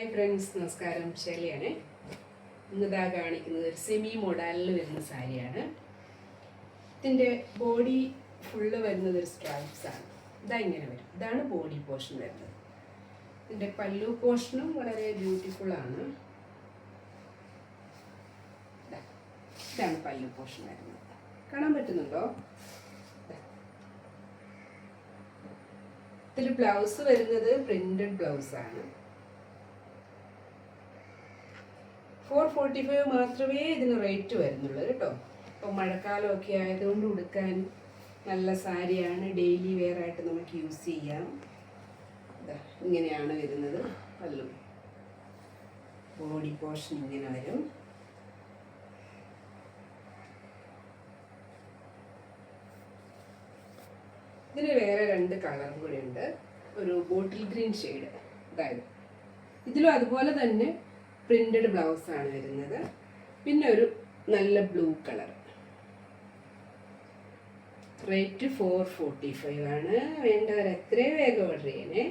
Hi friends, നമസ്കാരം. ശൈലിയാണ്. ഇന്നിതാ കാണിക്കുന്നത് ഒരു സെമി മോഡലിൽ വരുന്ന സാരിയാണ്. ഇതിൻ്റെ ബോഡി ഫുള്ള് വരുന്നത് ഒരു സ്ട്രൈപ്സ് ആണ്. ഇതാ ഇങ്ങനെ വരും. ഇതാണ് ബോഡി പോർഷൻ വരുന്നത്. ഇതിൻ്റെ പല്ലു പോർഷനും വളരെ ബ്യൂട്ടിഫുൾ ആണ്. ഇതാണ് പല്ലു പോർഷൻ വരുന്നത്. കാണാൻ പറ്റുന്നുണ്ടോ? ഇതിൽ ബ്ലൗസ് വരുന്നത് പ്രിന്റഡ് ബ്ലൗസാണ്. 445 മാത്രമേ ഇതിന് റേറ്റ് വരുന്നുള്ളൂ കേട്ടോ. ഇപ്പോൾ മഴക്കാലമൊക്കെ ആയതുകൊണ്ട് ഉടുക്കാൻ നല്ല സാരിയാണ്. ഡെയിലി വെയർ ആയിട്ട് നമുക്ക് യൂസ് ചെയ്യാം. ഇങ്ങനെയാണ് വരുന്നത്. പല്ലു ബോഡി പോർഷൻ ഇങ്ങനെ വരും. ഇതിന് വേറെ 2 കളറും കൂടെ ഉണ്ട്. ഒരു ബോട്ടിൽ ഗ്രീൻ ഷെയ്ഡ്, അതായത് ഇതിലും അതുപോലെ തന്നെ പ്രിന്റഡ് ബ്ലൗസാണ് വരുന്നത്. പിന്നെ ഒരു നല്ല ബ്ലൂ കളർ. റേറ്റ് 445 ആണ്. വേണ്ടവർ എത്രയും വേഗം ഓർഡർ ചെയ്യണേ.